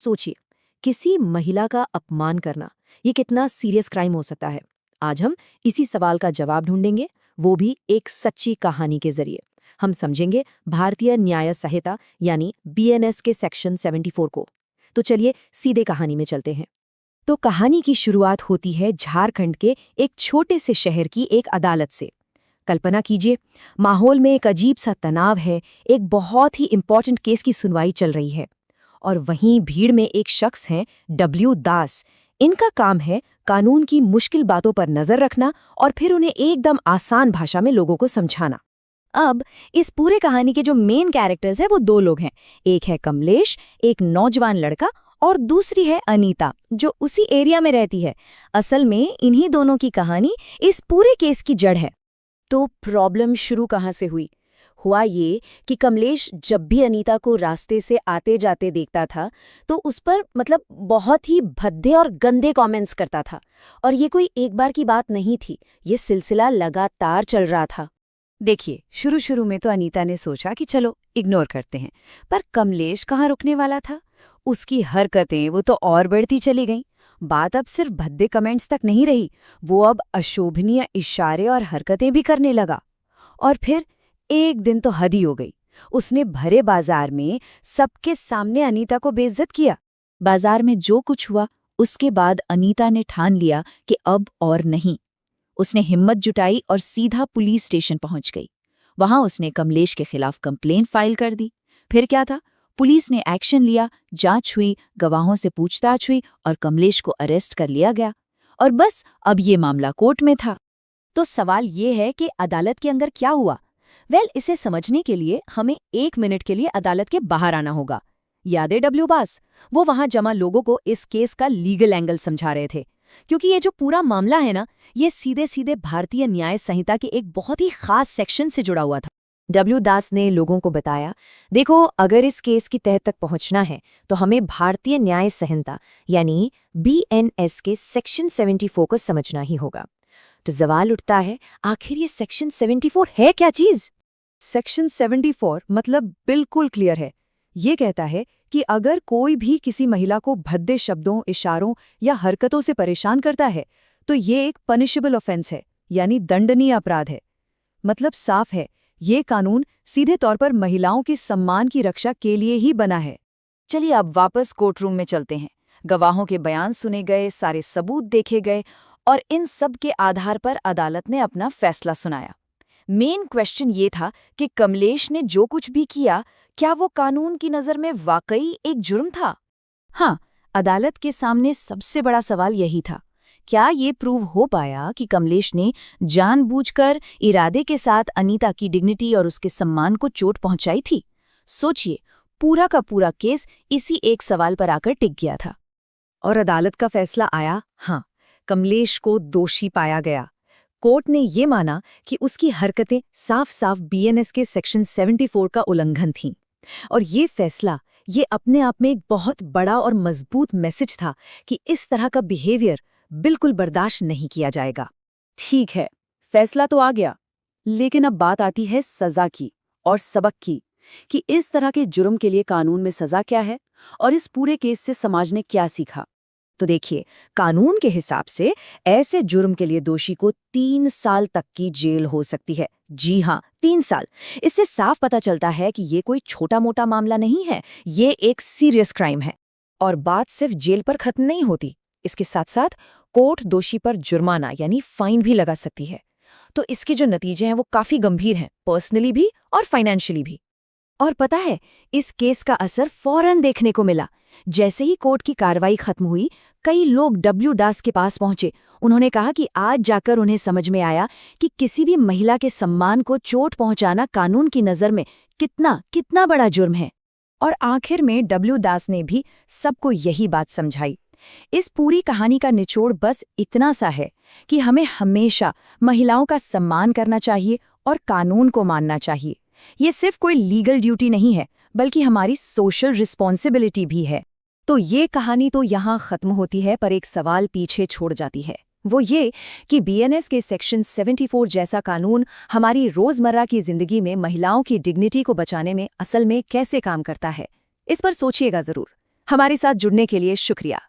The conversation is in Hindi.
सोचिए, किसी महिला का अपमान करना ये कितना सीरियस क्राइम हो सकता है। आज हम इसी सवाल का जवाब ढूंढेंगे, वो भी एक सच्ची कहानी के जरिए। हम समझेंगे भारतीय न्याय संहिता यानी बीएनएस के सेक्शन 74 को। तो चलिए सीधे कहानी में चलते हैं। तो कहानी की शुरुआत होती है झारखंड के एक छोटे से शहर की एक अदालत से। कल्पना कीजिए, माहौल में एक अजीब सा तनाव है, एक बहुत ही इंपॉर्टेंट केस की सुनवाई चल रही है। और वहीं भीड़ में एक शख्स हैं, डब्ल्यू दास। इनका काम है कानून की मुश्किल बातों पर नजर रखना और फिर उन्हें एकदम आसान भाषा में लोगों को समझाना। अब इस पूरे कहानी के जो मेन कैरेक्टर्स हैं वो दो लोग हैं। एक है कमलेश, एक नौजवान लड़का, और दूसरी है अनीता, जो उसी एरिया में रहती है। असल में इन्हीं दोनों की कहानी इस पूरे केस की जड़ है। तो प्रॉब्लम शुरू कहाँ से हुई? हुआ ये कि कमलेश जब भी अनीता को रास्ते से आते जाते देखता था तो उस पर बहुत ही भद्दे और गंदे कमेंट्स करता था। और ये कोई एक बार की बात नहीं थी, ये सिलसिला लगातार चल रहा था। देखिए, शुरू शुरू में तो अनीता ने सोचा कि चलो इग्नोर करते हैं, पर कमलेश कहाँ रुकने वाला था। उसकी हरकतें वो तो और बढ़ती चली गईं। बात अब सिर्फ भद्दे कमेंट्स तक नहीं रही, वो अब अशोभनीय इशारे और हरकतें भी करने लगा। और फिर एक दिन तो हद ही हो गई। उसने भरे बाजार में सबके सामने अनीता को बेइज्जत किया। बाजार में जो कुछ हुआ, उसके बाद अनीता ने ठान लिया कि अब और नहीं। उसने हिम्मत जुटाई और सीधा पुलिस स्टेशन पहुंच गई। वहां उसने कमलेश के खिलाफ कंप्लेंट फाइल कर दी। फिर क्या था, पुलिस ने एक्शन लिया, जांच हुई, गवाहों से पूछताछ हुई और कमलेश को अरेस्ट कर लिया गया। और बस अब ये मामला कोर्ट में था। तो सवाल ये है कि अदालत के अंदर क्या हुआ? इसे समझने के लिए हमें 1 मिनट के लिए अदालत के बाहर आना होगा। याद है डब्ल्यू बास? वो वहां जमा लोगों को इस केस का लीगल एंगल समझा रहे थे। क्योंकि ये जो पूरा मामला है ना, ये सीधे सीधे भारतीय न्याय संहिता के एक बहुत ही खास सेक्शन से जुड़ा हुआ था। डब्ल्यू दास ने लोगों को बताया, देखो, अगर इस केस की तह तक पहुंचना है तो हमें भारतीय न्याय संहिता यानी बीएनएस के सेक्शन 74 को समझना ही होगा। तो सवाल उठता है, आखिर ये सेक्शन 74 है क्या चीज? सेक्शन 74 बिल्कुल क्लियर है। ये कहता है कि अगर कोई भी किसी महिला को भद्दे शब्दों, इशारों या हरकतों से परेशान करता है तो ये एक पनिशेबल ऑफेंस है, यानी दंडनीय अपराध है। साफ है, ये कानून सीधे तौर पर महिलाओं के सम्मान की रक्षा के लिए ही बना है। चलिए अब वापस कोर्ट रूम में चलते हैं। गवाहों के बयान सुने गए, सारे सबूत देखे गए और इन सब के आधार पर अदालत ने अपना फैसला सुनाया। मेन क्वेश्चन ये था कि कमलेश ने जो कुछ भी किया, क्या वो कानून की नज़र में वाकई एक जुर्म था? हाँ, अदालत के सामने सबसे बड़ा सवाल यही था। क्या ये प्रूव हो पाया कि कमलेश ने जानबूझकर, इरादे के साथ अनीता की डिग्निटी और उसके सम्मान को चोट पहुंचाई थी? सोचिए, पूरा का पूरा केस इसी एक सवाल पर आकर टिक गया था। और अदालत का फैसला आया, हाँ, कमलेश को दोषी पाया गया। कोर्ट ने ये माना कि उसकी हरकतें साफ साफ बीएनएस के सेक्शन 74 का उल्लंघन थीं। और ये फैसला, ये अपने आप में एक बहुत बड़ा और मजबूत मैसेज था कि इस तरह का बिहेवियर बिल्कुल बर्दाश्त नहीं किया जाएगा। ठीक है, फैसला तो आ गया, लेकिन अब बात आती है सजा की और सबक की, कि इस तरह के जुर्म के लिए कानून में सजा क्या है और इस पूरे केस से समाज ने क्या सीखा। तो देखिए, कानून के हिसाब से ऐसे जुर्म के लिए दोषी को 3 साल तक की जेल हो सकती है। जी हाँ, 3 साल। इससे साफ पता चलता है कि ये कोई छोटा मोटा मामला नहीं है, ये एक सीरियस क्राइम है। और बात सिर्फ जेल पर खत्म नहीं होती, इसके साथ साथ कोर्ट दोषी पर जुर्माना यानी फाइन भी लगा सकती है। तो इसके जो नतीजे हैं वो काफी गंभीर हैं, पर्सनली भी और फाइनेंशियली भी। और पता है, इस केस का असर फौरन देखने को मिला। जैसे ही कोर्ट की कार्रवाई खत्म हुई, कई लोग डब्ल्यू दास के पास पहुंचे। उन्होंने कहा कि आज जाकर उन्हें समझ में आया कि किसी भी महिला के सम्मान को चोट पहुंचाना कानून की नज़र में कितना कितना बड़ा जुर्म है। और आखिर में डब्ल्यू दास ने भी सबको यही बात समझाई। इस पूरी कहानी का निचोड़ बस इतना सा है कि हमें हमेशा महिलाओं का सम्मान करना चाहिए और कानून को मानना चाहिए। ये सिर्फ कोई लीगल ड्यूटी नहीं है, बल्कि हमारी सोशल रिस्पॉन्सिबिलिटी भी है। तो ये कहानी तो यहाँ खत्म होती है, पर एक सवाल पीछे छोड़ जाती है। वो ये कि बीएनएस के सेक्शन 74 जैसा कानून हमारी रोजमर्रा की जिंदगी में महिलाओं की डिग्निटी को बचाने में असल में कैसे काम करता है। इस पर सोचिएगा जरूर। हमारे साथ जुड़ने के लिए शुक्रिया।